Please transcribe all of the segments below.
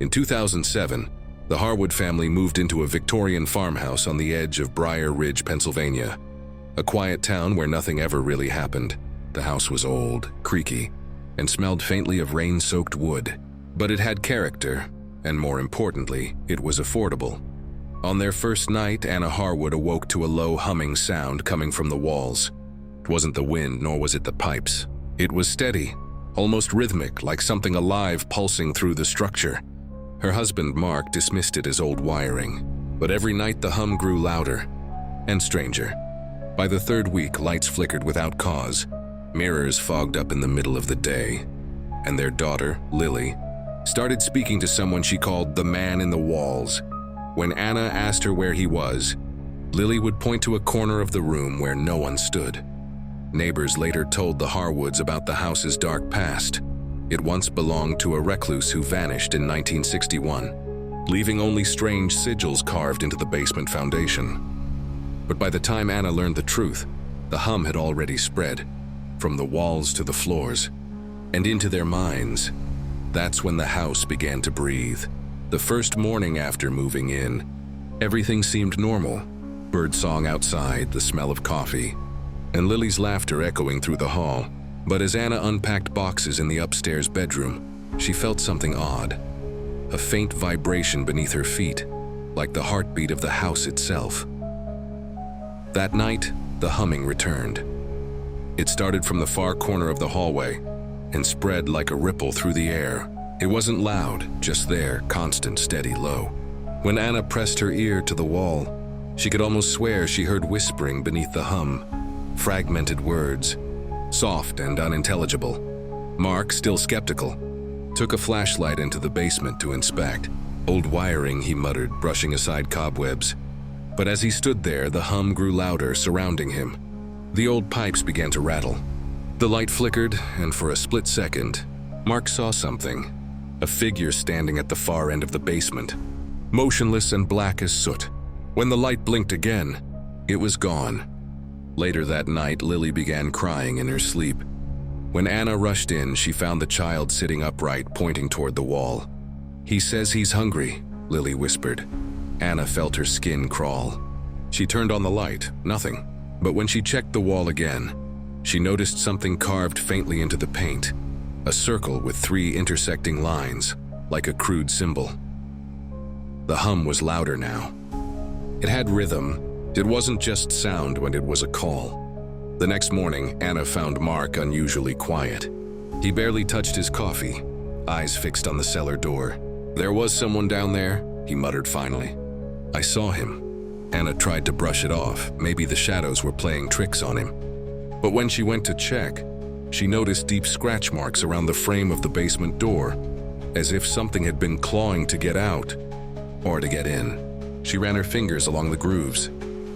In 2007, the Harwood family moved into a Victorian farmhouse on the edge of Briar Ridge, Pennsylvania. A quiet town where nothing ever really happened. The house was old, creaky, and smelled faintly of rain-soaked wood. But it had character, and more importantly, it was affordable. On their first night, Anna Harwood awoke to a low humming sound coming from the walls. It wasn't the wind, nor was it the pipes. It was steady, almost rhythmic, like something alive pulsing through the structure. Her husband, Mark, dismissed it as old wiring, but every night the hum grew louder and stranger. By the third week, lights flickered without cause, mirrors fogged up in the middle of the day, and their daughter, Lily, started speaking to someone she called the man in the walls. When Anna asked her where he was, Lily would point to a corner of the room where no one stood. Neighbors later told the Harwoods about the house's dark past. It once belonged to a recluse who vanished in 1961, leaving only strange sigils carved into the basement foundation. But by the time Anna learned the truth, the hum had already spread, from the walls to the floors, and into their minds. That's when the house began to breathe. The first morning after moving in, everything seemed normal. Birdsong outside, the smell of coffee, and Lily's laughter echoing through the hall. But as Anna unpacked boxes in the upstairs bedroom, she felt something odd. A faint vibration beneath her feet, like the heartbeat of the house itself. That night, the humming returned. It started from the far corner of the hallway and spread like a ripple through the air. It wasn't loud, just there, constant, steady, low. When Anna pressed her ear to the wall, she could almost swear she heard whispering beneath the hum, fragmented words, soft and unintelligible. Mark, still skeptical, took a flashlight into the basement to inspect. Old wiring, he muttered, brushing aside cobwebs. But as he stood there, the hum grew louder, surrounding him. The old pipes began to rattle. The light flickered, and for a split second, Mark saw something. A figure standing at the far end of the basement, motionless and black as soot. When the light blinked again, it was gone. Later that night, Lily began crying in her sleep. When Anna rushed in, she found the child sitting upright, pointing toward the wall. "He says he's hungry," Lily whispered. Anna felt her skin crawl. She turned on the light, nothing. But when she checked the wall again, she noticed something carved faintly into the paint. A circle with 3 intersecting lines, like a crude symbol. The hum was louder now. It had rhythm. It wasn't just sound when it was a call. The next morning, Anna found Mark unusually quiet. He barely touched his coffee, eyes fixed on the cellar door. "There was someone down there," he muttered finally. "I saw him." Anna tried to brush it off. Maybe the shadows were playing tricks on him. But when she went to check, she noticed deep scratch marks around the frame of the basement door, as if something had been clawing to get out or to get in. She ran her fingers along the grooves.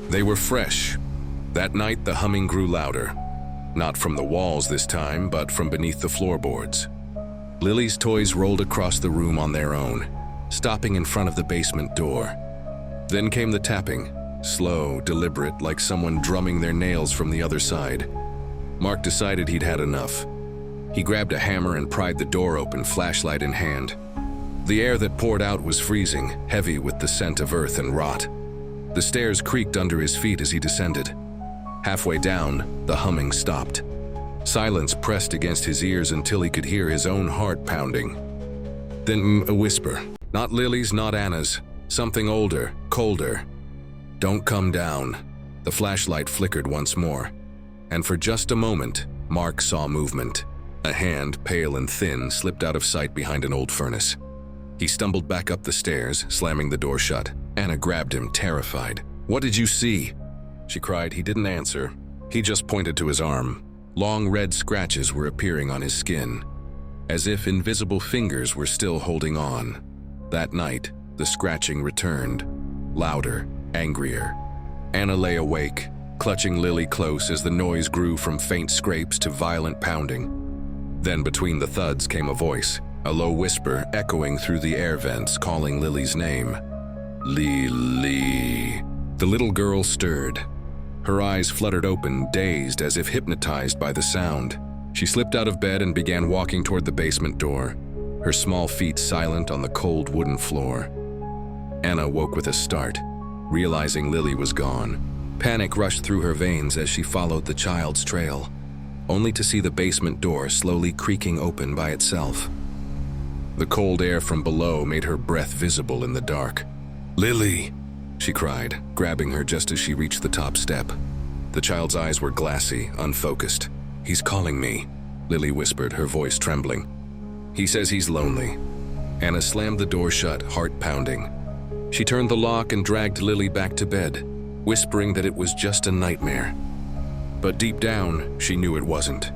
They were fresh. That night, the humming grew louder. Not from the walls this time, but from beneath the floorboards. Lily's toys rolled across the room on their own, stopping in front of the basement door. Then came the tapping, slow, deliberate, like someone drumming their nails from the other side. Mark decided he'd had enough. He grabbed a hammer and pried the door open, flashlight in hand. The air that poured out was freezing, heavy with the scent of earth and rot. The stairs creaked under his feet as he descended. Halfway down, the humming stopped. Silence pressed against his ears until he could hear his own heart pounding. Then a whisper. Not Lily's, not Anna's. Something older, colder. "Don't come down." The flashlight flickered once more, and for just a moment, Mark saw movement. A hand, pale and thin, slipped out of sight behind an old furnace. He stumbled back up the stairs, slamming the door shut. Anna grabbed him, terrified. "What did you see?" she cried. He didn't answer. He just pointed to his arm. Long red scratches were appearing on his skin, as if invisible fingers were still holding on. That night, the scratching returned, louder, angrier. Anna lay awake, clutching Lily close as the noise grew from faint scrapes to violent pounding. Then between the thuds came a voice, a low whisper echoing through the air vents, calling Lily's name. "Lily." The little girl stirred. Her eyes fluttered open, dazed, as if hypnotized by the sound. She slipped out of bed and began walking toward the basement door. her small feet silent on the cold wooden floor. Anna woke with a start, realizing Lily was gone. Panic rushed through her veins as she followed the child's trail, only to see the basement door slowly creaking open by itself. The cold air from below made her breath visible in the dark. "Lily!" she cried, grabbing her just as she reached the top step. The child's eyes were glassy, unfocused. "He's calling me," Lily whispered, her voice trembling. "He says he's lonely." Anna slammed the door shut, heart pounding. She turned the lock and dragged Lily back to bed, whispering that it was just a nightmare. But deep down, she knew it wasn't.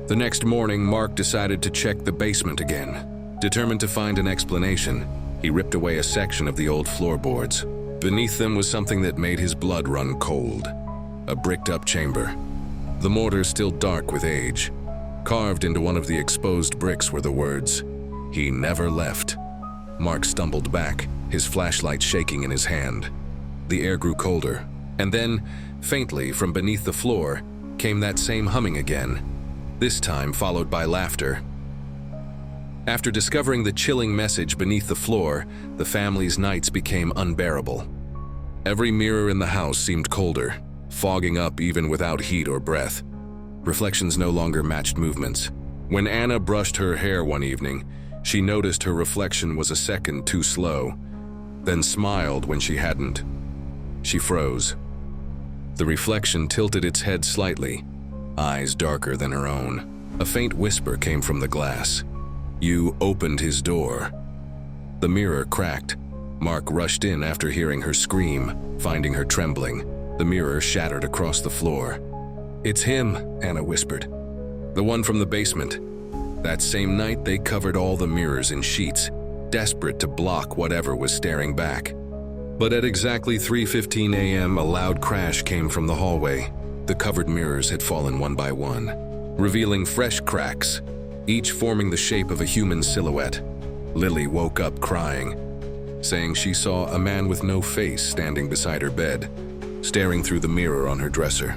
The next morning, Mark decided to check the basement again. Determined to find an explanation, he ripped away a section of the old floorboards. Beneath them was something that made his blood run cold. A bricked-up chamber. The mortar still dark with age. Carved into one of the exposed bricks were the words, "He never left." Mark stumbled back, his flashlight shaking in his hand. The air grew colder, and then, faintly from beneath the floor, came that same humming again, this time followed by laughter. After discovering the chilling message beneath the floor, the family's nights became unbearable. Every mirror in the house seemed colder, fogging up even without heat or breath. Reflections no longer matched movements. When Anna brushed her hair one evening, she noticed her reflection was a second too slow, then smiled when she hadn't. She froze. The reflection tilted its head slightly, eyes darker than her own. A faint whisper came from the glass. "You opened his door." The mirror cracked. Mark rushed in after hearing her scream, finding her trembling. The mirror shattered across the floor. "It's him," Anna whispered. "The one from the basement." That same night, they covered all the mirrors in sheets, desperate to block whatever was staring back. But at exactly 3:15 a.m., a loud crash came from the hallway. The covered mirrors had fallen one by one, revealing fresh cracks, each forming the shape of a human silhouette. Lily woke up crying, saying she saw a man with no face standing beside her bed, staring through the mirror on her dresser.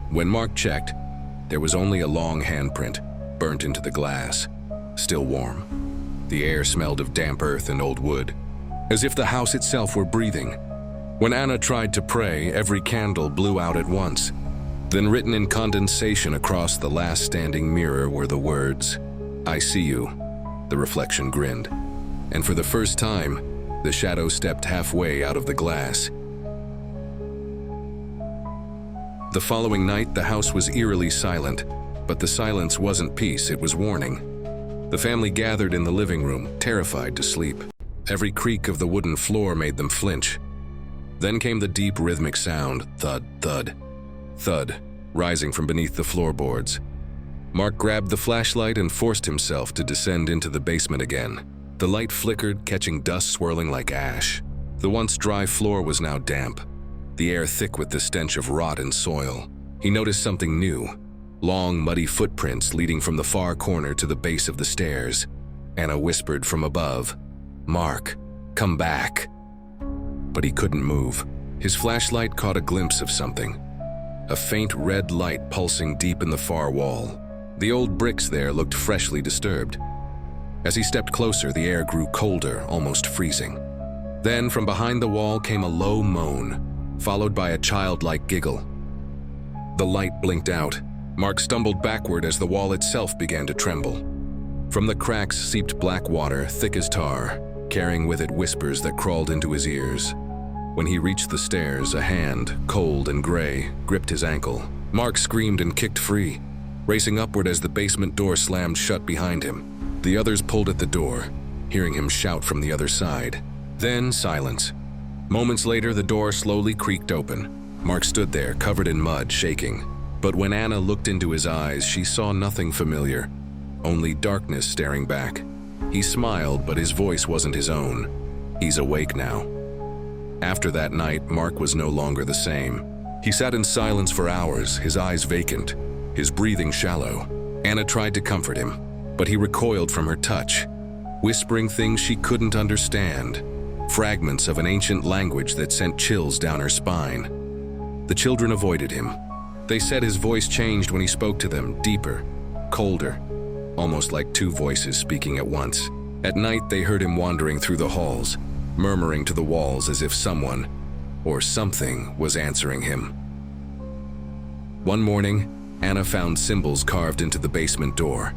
When Mark checked, there was only a long handprint, burnt into the glass, still warm. The air smelled of damp earth and old wood, as if the house itself were breathing. When Anna tried to pray, every candle blew out at once. Then written in condensation across the last standing mirror were the words, "I see you." The reflection grinned, and for the first time, the shadow stepped halfway out of the glass. The following night, the house was eerily silent, but the silence wasn't peace, it was warning. The family gathered in the living room, terrified to sleep. Every creak of the wooden floor made them flinch. Then came the deep rhythmic sound, thud, thud, thud, rising from beneath the floorboards. Mark grabbed the flashlight and forced himself to descend into the basement again. The light flickered, catching dust swirling like ash. The once dry floor was now damp, the air thick with the stench of rot and soil. He noticed something new, long, muddy footprints leading from the far corner to the base of the stairs. Anna whispered from above, "Mark, come back." But he couldn't move. His flashlight caught a glimpse of something, a faint red light pulsing deep in the far wall. The old bricks there looked freshly disturbed. As he stepped closer, the air grew colder, almost freezing. Then from behind the wall came a low moan, followed by a childlike giggle. The light blinked out. Mark stumbled backward as the wall itself began to tremble. From the cracks seeped black water, thick as tar, carrying with it whispers that crawled into his ears. When he reached the stairs, a hand, cold and gray, gripped his ankle. Mark screamed and kicked free, racing upward as the basement door slammed shut behind him. The others pulled at the door, hearing him shout from the other side. Then silence. Moments later, the door slowly creaked open. Mark stood there, covered in mud, shaking. But when Anna looked into his eyes, she saw nothing familiar, only darkness staring back. He smiled, but his voice wasn't his own. "He's awake now." After that night, Mark was no longer the same. He sat in silence for hours, his eyes vacant, his breathing shallow. Anna tried to comfort him, but he recoiled from her touch, whispering things she couldn't understand, fragments of an ancient language that sent chills down her spine. The children avoided him. They said his voice changed when he spoke to them, deeper, colder. almost like two voices speaking at once. At night, they heard him wandering through the halls, murmuring to the walls as if someone or something was answering him. One morning, Anna found symbols carved into the basement door.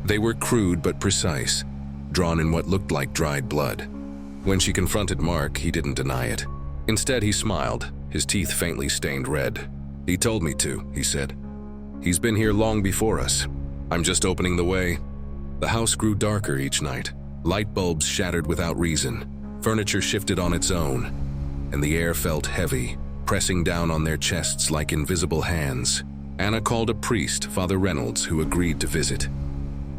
They were crude but precise, drawn in what looked like dried blood. When she confronted Mark, he didn't deny it. Instead, he smiled, his teeth faintly stained red. "He told me to," he said. "He's been here long before us. I'm just opening the way." The house grew darker each night. Light bulbs shattered without reason. Furniture shifted on its own, and the air felt heavy, pressing down on their chests like invisible hands. Anna called a priest, Father Reynolds, who agreed to visit.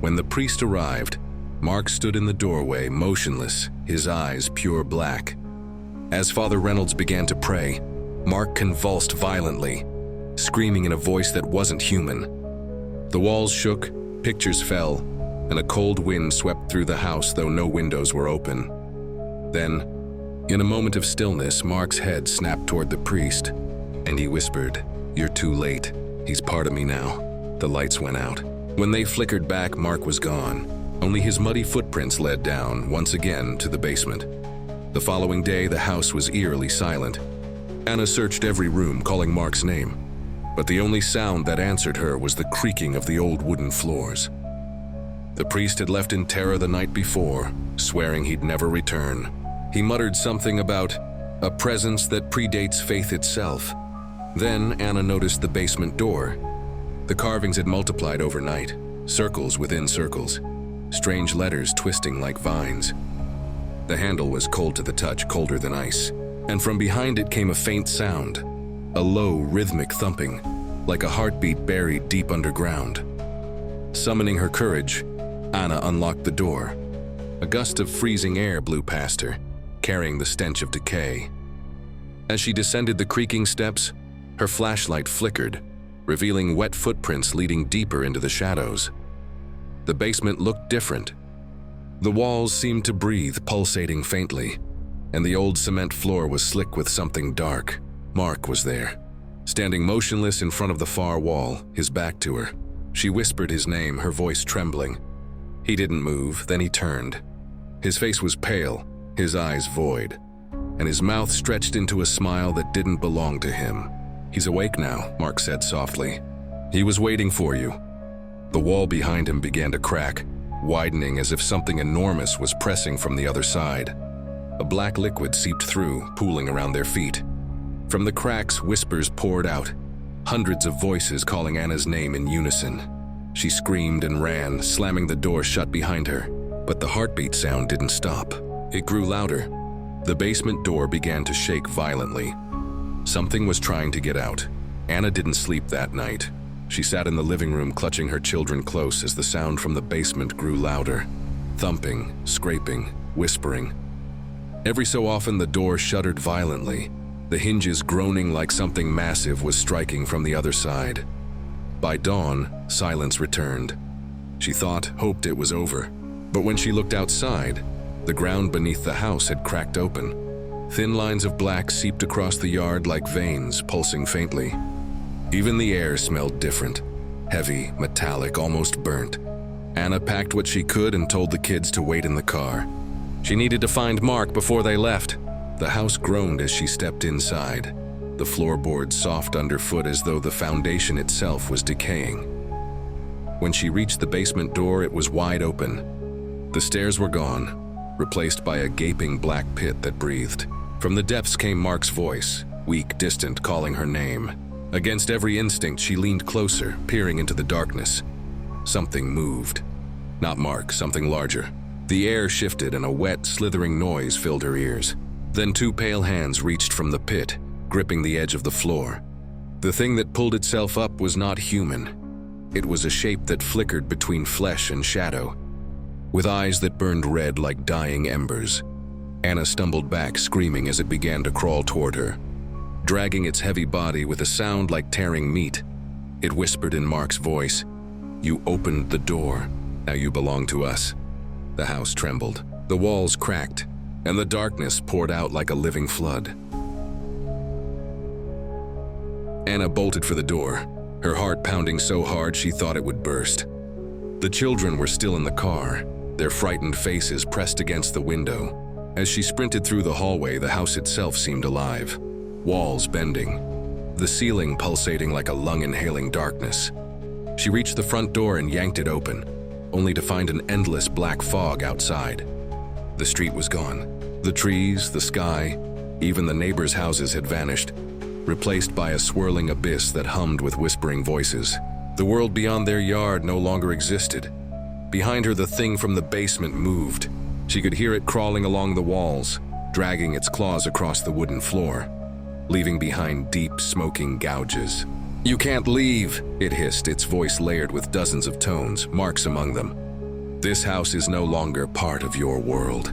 When the priest arrived, Mark stood in the doorway, motionless, his eyes pure black. As Father Reynolds began to pray, Mark convulsed violently, screaming in a voice that wasn't human. The walls shook, pictures fell, and a cold wind swept through the house, though no windows were open. Then, in a moment of stillness, Mark's head snapped toward the priest, and he whispered, "You're too late. He's part of me now." The lights went out. When they flickered back, Mark was gone. Only his muddy footprints led down, once again, to the basement. The following day, the house was eerily silent. Anna searched every room, calling Mark's name, but the only sound that answered her was the creaking of the old wooden floors. The priest had left in terror the night before, swearing he'd never return. He muttered something about a presence that predates faith itself. Then Anna noticed the basement door. The carvings had multiplied overnight, circles within circles, strange letters twisting like vines. The handle was cold to the touch, colder than ice, and from behind it came a faint sound, a low, rhythmic thumping, like a heartbeat buried deep underground. Summoning her courage, Anna unlocked the door. A gust of freezing air blew past her, carrying the stench of decay. As she descended the creaking steps, her flashlight flickered, revealing wet footprints leading deeper into the shadows. The basement looked different. The walls seemed to breathe, pulsating faintly, and the old cement floor was slick with something dark. Mark was there, standing motionless in front of the far wall, his back to her. She whispered his name, her voice trembling. He didn't move, then he turned. His face was pale, his eyes void, and his mouth stretched into a smile that didn't belong to him. "He's awake now," Mark said softly. "He was waiting for you." The wall behind him began to crack, widening as if something enormous was pressing from the other side. A black liquid seeped through, pooling around their feet. From the cracks, whispers poured out, hundreds of voices calling Anna's name in unison. She screamed and ran, slamming the door shut behind her, but the heartbeat sound didn't stop. It grew louder. The basement door began to shake violently. Something was trying to get out. Anna didn't sleep that night. She sat in the living room, clutching her children close as the sound from the basement grew louder. Thumping, scraping, whispering. Every so often the door shuddered violently, the hinges groaning like something massive was striking from the other side. By dawn, silence returned. She hoped it was over. But when she looked outside, the ground beneath the house had cracked open. Thin lines of black seeped across the yard like veins, pulsing faintly. Even the air smelled different, heavy, metallic, almost burnt. Anna packed what she could and told the kids to wait in the car. She needed to find Mark before they left. The house groaned as she stepped inside, the floorboards soft underfoot as though the foundation itself was decaying. When she reached the basement door, it was wide open. The stairs were gone, replaced by a gaping black pit that breathed. From the depths came Mark's voice, weak, distant, calling her name. Against every instinct, she leaned closer, peering into the darkness. Something moved. Not Mark, something larger. The air shifted and a wet, slithering noise filled her ears. Then two pale hands reached from the pit, gripping the edge of the floor. The thing that pulled itself up was not human. It was a shape that flickered between flesh and shadow, with eyes that burned red like dying embers. Anna stumbled back, screaming as it began to crawl toward her, dragging its heavy body with a sound like tearing meat. It whispered in Mark's voice, "You opened the door. Now you belong to us." The house trembled. The walls cracked, and the darkness poured out like a living flood. Anna bolted for the door, her heart pounding so hard she thought it would burst. The children were still in the car, their frightened faces pressed against the window. As she sprinted through the hallway, the house itself seemed alive. Walls bending, the ceiling pulsating like a lung-inhaling darkness. She reached the front door and yanked it open, only to find an endless black fog outside. The street was gone. The trees, the sky, even the neighbors' houses had vanished, replaced by a swirling abyss that hummed with whispering voices. The world beyond their yard no longer existed. Behind her, the thing from the basement moved. She could hear it crawling along the walls, dragging its claws across the wooden floor, leaving behind deep, smoking gouges. "You can't leave," it hissed, its voice layered with dozens of tones, Mark's among them. "This house is no longer part of your world."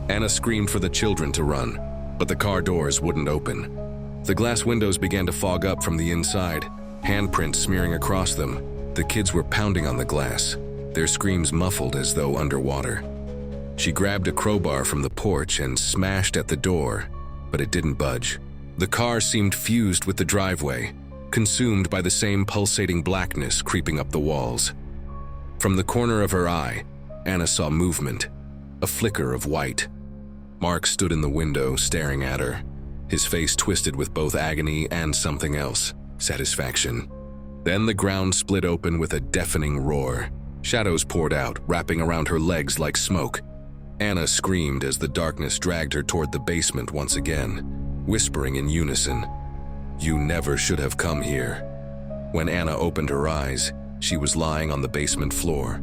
Anna screamed for the children to run, but the car doors wouldn't open. The glass windows began to fog up from the inside, handprints smearing across them. The kids were pounding on the glass, their screams muffled as though underwater. She grabbed a crowbar from the porch and smashed at the door, but it didn't budge. The car seemed fused with the driveway, consumed by the same pulsating blackness creeping up the walls. From the corner of her eye, Anna saw movement, a flicker of white. Mark stood in the window, staring at her, his face twisted with both agony and something else, satisfaction. Then the ground split open with a deafening roar. Shadows poured out, wrapping around her legs like smoke. Anna screamed as the darkness dragged her toward the basement once again, whispering in unison, "You never should have come here." When Anna opened her eyes, she was lying on the basement floor.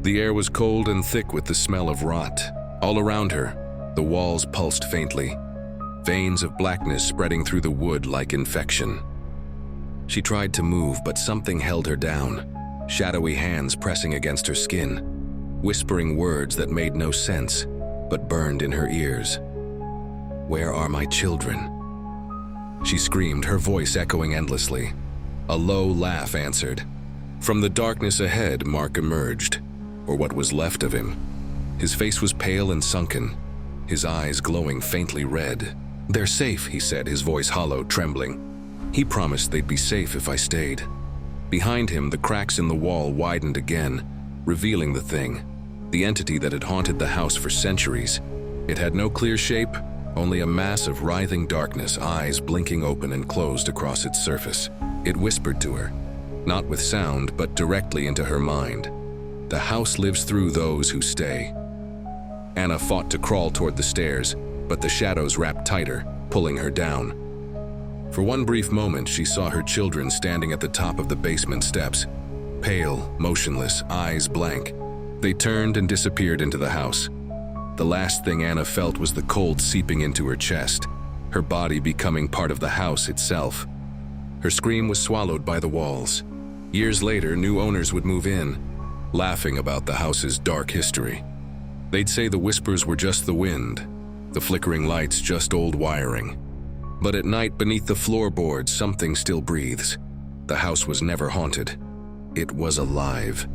The air was cold and thick with the smell of rot. All around her, the walls pulsed faintly, veins of blackness spreading through the wood like infection. She tried to move, but something held her down, shadowy hands pressing against her skin, whispering words that made no sense, but burned in her ears. "Where are my children?" She screamed, her voice echoing endlessly. A low laugh answered. From the darkness ahead, Mark emerged, or what was left of him. His face was pale and sunken, his eyes glowing faintly red. "They're safe," he said, his voice hollow, trembling. He promised they'd be safe if I stayed. Behind him, the cracks in the wall widened again, revealing the thing, the entity that had haunted the house for centuries. It had no clear shape, only a mass of writhing darkness, eyes blinking open and closed across its surface. It whispered to her, not with sound, but directly into her mind. "The house lives through those who stay." Anna fought to crawl toward the stairs, but the shadows wrapped tighter, pulling her down. For one brief moment, she saw her children standing at the top of the basement steps, pale, motionless, eyes blank. They turned and disappeared into the house. The last thing Anna felt was the cold seeping into her chest, her body becoming part of the house itself. Her scream was swallowed by the walls. Years later, new owners would move in, laughing about the house's dark history. They'd say the whispers were just the wind, the flickering lights just old wiring. But at night, beneath the floorboards, something still breathes. The house was never haunted. It was alive.